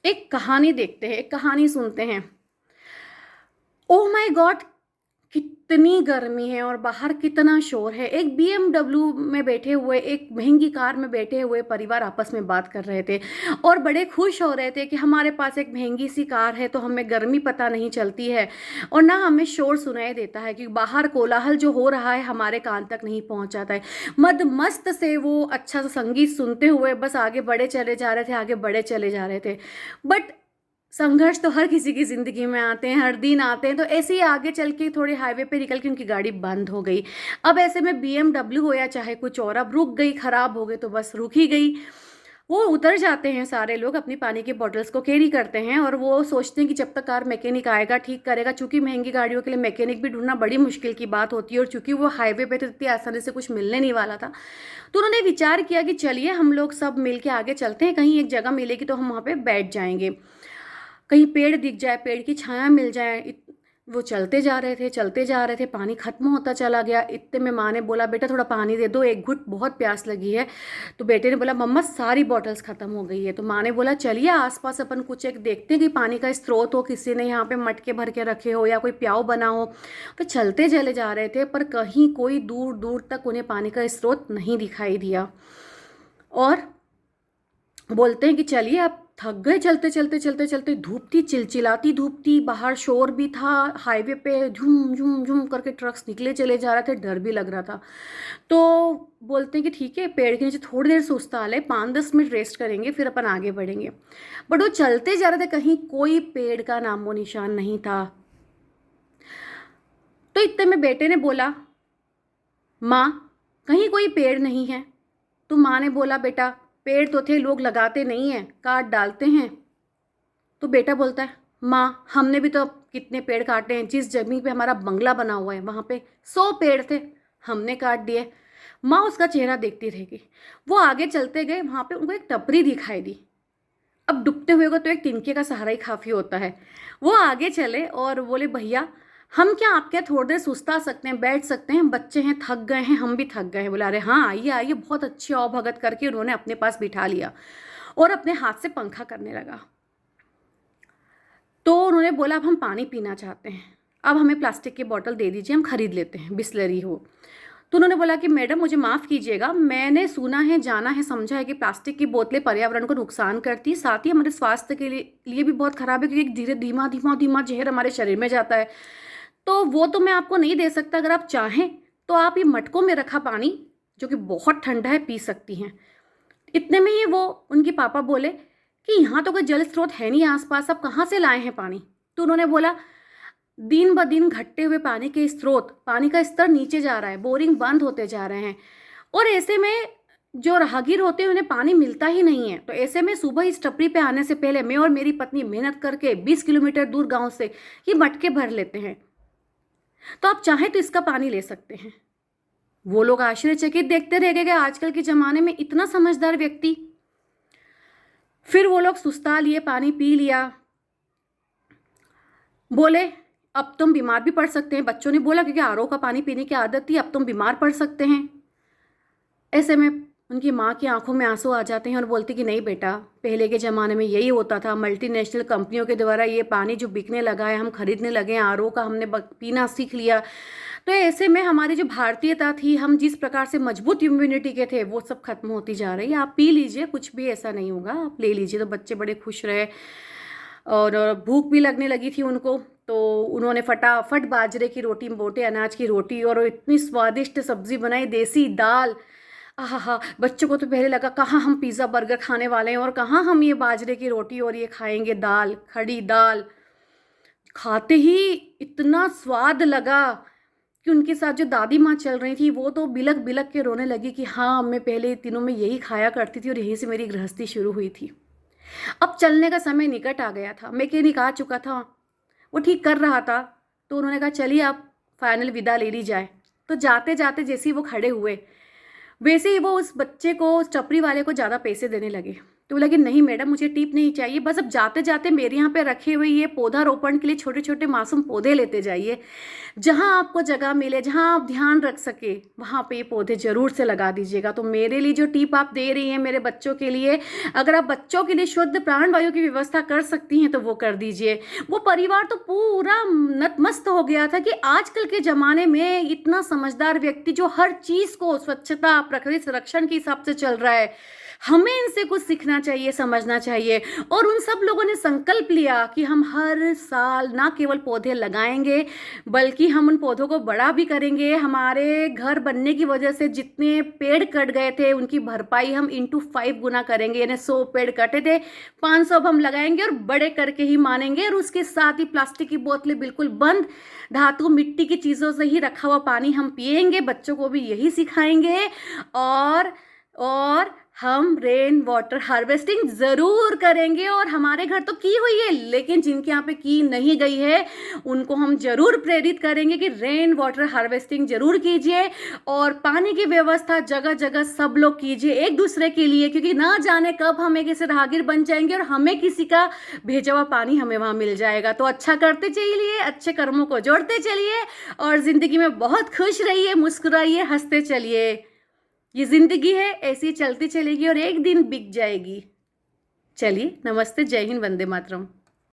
एक कहानी देखते हैं, एक कहानी सुनते हैं। Oh my God! कितनी गर्मी है और बाहर कितना शोर है। एक बीएमडब्ल्यू में बैठे हुए, एक महंगी कार में बैठे हुए परिवार आपस में बात कर रहे थे और बड़े खुश हो रहे थे कि हमारे पास एक महंगी सी कार है तो हमें गर्मी पता नहीं चलती है और ना हमें शोर सुनाई देता है, क्योंकि बाहर कोलाहल जो हो रहा है हमारे कान तक नहीं पहुंच जाता है। मद मस्त से वो अच्छा सा संगीत सुनते हुए बस आगे बढ़े चले जा रहे थे, आगे बढ़े चले जा रहे थे। बट संघर्ष तो हर किसी की जिंदगी में आते हैं, हर दिन आते हैं। तो ऐसे ही आगे चल के थोड़े हाईवे पे निकल के उनकी गाड़ी बंद हो गई। अब ऐसे में बीएमडब्ल्यू हो या चाहे कुछ और, अब रुक गई, खराब हो गई तो बस रुक ही गई। वो उतर जाते हैं, सारे लोग अपनी पानी की बॉटल्स को कैरी करते हैं और वो सोचते हैं कि जब तक कार मैकेनिक आएगा ठीक करेगा। चूंकि महंगी गाड़ियों के लिए मैकेनिक भी ढूंढना बड़ी मुश्किल की बात होती है और चूंकि वो हाईवे पे तो इतनी आसानी से कुछ मिलने नहीं वाला था, तो उन्होंने विचार किया कि चलिए हम लोग सब मिल के आगे चलते हैं, कहीं एक जगह मिलेगी तो हम वहाँ पे बैठ जाएंगे, कहीं पेड़ दिख जाए, पेड़ की छाया मिल जाए। वो चलते जा रहे थे, चलते जा रहे थे, पानी खत्म होता चला गया। इतने में माँ ने बोला, बेटा थोड़ा पानी दे दो, एक घुट, बहुत प्यास लगी है। तो बेटे ने बोला, मम्मा सारी बॉटल्स खत्म हो गई है। तो माँ ने बोला, चलिए आसपास अपन कुछ एक देखते हैं कि पानी का स्रोत हो, किसी ने यहाँ पे मटके भर के रखे हो या कोई प्याऊ बना हो। तो चलते चले जा रहे थे पर कहीं कोई दूर दूर तक उन्हें पानी का स्रोत नहीं दिखाई दिया और बोलते हैं कि चलिए आप थक गए, चलते चलते चलते चलते। धूप थी, चिलचिलाती धूप थी, बाहर शोर भी था, हाईवे पे झूम झूम झूम करके ट्रक्स निकले चले जा रहे थे, डर भी लग रहा था। तो बोलते हैं कि ठीक है, पेड़ के नीचे थोड़ी देर सुस्ता ले, 5-10 मिनट रेस्ट करेंगे फिर अपन आगे बढ़ेंगे। बट वो चलते जा रहे थे, कहीं कोई पेड़ का नामो निशान नहीं था। तो इतने में बेटे ने बोला, माँ कहीं कोई पेड़ नहीं है। तो माँ ने बोला, बेटा पेड़ तो थे, लोग लगाते नहीं हैं, काट डालते हैं। तो बेटा बोलता है, माँ हमने भी तो कितने पेड़ काटे हैं, जिस जमीन पे हमारा बंगला बना हुआ है वहाँ पे 100 पेड़ थे, हमने काट दिए। माँ उसका चेहरा देखती रहेगी। वो आगे चलते गए, वहाँ पे उनको एक टपरी दिखाई दी। अब डूबते हुए को तो एक तिनके का सहारा ही काफ़ी होता है। वो आगे चले और बोले, भैया हम क्या आपके थोड़ी देर सुस्ता सकते हैं, बैठ सकते हैं, बच्चे हैं, थक गए हैं, हम भी थक गए हैं। बोला, अरे हाँ आइए आइए। बहुत अच्छी अवभगत करके उन्होंने अपने पास बिठा लिया और अपने हाथ से पंखा करने लगा। तो उन्होंने बोला, अब हम पानी पीना चाहते हैं, अब हमें प्लास्टिक की बोतल दे दीजिए, हम खरीद लेते हैं, बिस्लरी हो। तो उन्होंने बोला कि मैडम मुझे माफ़ कीजिएगा, मैंने सुना है, जाना है, समझा है कि प्लास्टिक की बोतलें पर्यावरण को नुकसान करती है, साथ ही हमारे स्वास्थ्य के लिए भी बहुत ख़राब है, क्योंकि धीरे धीमा धीमा धीमा जहर हमारे शरीर में जाता है। तो वो तो मैं आपको नहीं दे सकता, अगर आप चाहें तो आप ये मटकों में रखा पानी जो कि बहुत ठंडा है पी सकती हैं। इतने में ही वो उनके पापा बोले कि यहाँ तो कोई जल स्रोत है नहीं आसपास, आप कहाँ से लाए हैं पानी। तो उन्होंने बोला, दिन ब दिन घटते हुए पानी के स्रोत, पानी का स्तर नीचे जा रहा है, बोरिंग बंद होते जा रहे हैं और ऐसे में जो राहगीर होते हैं उन्हें पानी मिलता ही नहीं है। तो ऐसे में सुबह इस टपरी पे आने से पहले मैं और मेरी पत्नी मेहनत करके 20 किलोमीटर दूर गांव से ये मटके भर लेते हैं, तो आप चाहें तो इसका पानी ले सकते हैं। वो लोग आश्चर्यचकित देखते रह गए कि आजकल के ज़माने में इतना समझदार व्यक्ति। फिर वो लोग सुस्ता लिए, पानी पी लिया। बोले, अब तुम बीमार भी पड़ सकते हैं। बच्चों ने बोला, क्योंकि आरओ का पानी पीने की आदत थी, अब तुम बीमार पड़ सकते हैं। ऐसे में उनकी माँ की आंखों में आंसू आ जाते हैं और बोलती कि नहीं बेटा, पहले के ज़माने में यही होता था, मल्टीनेशनल कंपनियों के द्वारा ये पानी जो बिकने लगा है, हम खरीदने लगे हैं, आरओ का हमने पीना सीख लिया। तो ऐसे में हमारी जो भारतीयता थी, हम जिस प्रकार से मजबूत इम्यूनिटी के थे, वो सब खत्म होती जा रही है। आप पी लीजिए, कुछ भी ऐसा नहीं होगा, आप ले लीजिए। तो बच्चे बड़े खुश रहे और भूख भी लगने लगी थी उनको। तो उन्होंने फटाफट बाजरे की रोटी, मोटे अनाज की रोटी और इतनी स्वादिष्ट सब्जी बनाई, देसी दाल। आहा, बच्चों को तो पहले लगा कहाँ हम पिज़्ज़ा बर्गर खाने वाले हैं और कहाँ हम ये बाजरे की रोटी और ये खाएंगे दाल, खड़ी दाल। खाते ही इतना स्वाद लगा कि उनके साथ जो दादी माँ चल रही थी वो तो बिलक बिलक के रोने लगी कि हाँ, मैं पहले दिनों में यही खाया करती थी और यहीं से मेरी गृहस्थी शुरू हुई थी। अब चलने का समय निकट आ गया था, मैकेनिक आ चुका था, वो ठीक कर रहा था। तो उन्होंने कहा, चलिए आप फाइनल विदा ले ली जाए। तो जाते जाते जैसे ही वो खड़े हुए, वैसे ही वो उस बच्चे को, उस टपरी वाले को ज़्यादा पैसे देने लगे। तो बोला कि नहीं मैडम मुझे टिप नहीं चाहिए, बस अब जाते जाते मेरे यहाँ पे रखे हुए ये पौधारोपण के लिए छोटे छोटे मासूम पौधे लेते जाइए। जहाँ आपको जगह मिले, जहाँ आप ध्यान रख सके, वहाँ पे ये पौधे ज़रूर से लगा दीजिएगा। तो मेरे लिए जो टिप आप दे रही हैं मेरे बच्चों के लिए, अगर आप बच्चों के लिए शुद्ध प्राण वायु की व्यवस्था कर सकती हैं तो वो कर दीजिए। वो परिवार तो पूरा नतमस्त हो गया था कि आजकल के ज़माने में इतना समझदार व्यक्ति जो हर चीज़ को स्वच्छता, प्रकृति संरक्षण के हिसाब से चल रहा है, हमें इनसे कुछ सीखना चाहिए, समझना चाहिए। और उन सब लोगों ने संकल्प लिया कि हम हर साल ना केवल पौधे लगाएंगे बल्कि हम उन पौधों को बड़ा भी करेंगे। हमारे घर बनने की वजह से जितने पेड़ कट गए थे उनकी भरपाई हम इंटू 5 गुना करेंगे, यानी 100 पेड़ कटे थे 500 अब हम लगाएंगे और बड़े करके ही मानेंगे। और उसके साथ ही प्लास्टिक की बोतलें बिल्कुल बंद, धातु मिट्टी की चीज़ों से ही रखा हुआ पानी हम पिएंगे, बच्चों को भी यही सिखाएंगे। और हम रेन वाटर हार्वेस्टिंग ज़रूर करेंगे। और हमारे घर तो की हुई है, लेकिन जिनके यहाँ पे की नहीं गई है उनको हम ज़रूर प्रेरित करेंगे कि रेन वाटर हार्वेस्टिंग ज़रूर कीजिए और पानी की व्यवस्था जगह जगह सब लोग कीजिए एक दूसरे के लिए, क्योंकि ना जाने कब हम एक ऐसे राहगीर बन जाएंगे और हमें किसी का भेजा हुआ पानी हमें वहाँ मिल जाएगा। तो अच्छा करते चलिए, अच्छे कर्मों को जोड़ते चलिए और ज़िंदगी में बहुत खुश रहिए, मुस्कुराइए, हंसते चलिए। ये जिंदगी है, ऐसी चलती चलेगी और एक दिन बिक जाएगी। चलिए, नमस्ते, जय हिंद, वंदे मातरम।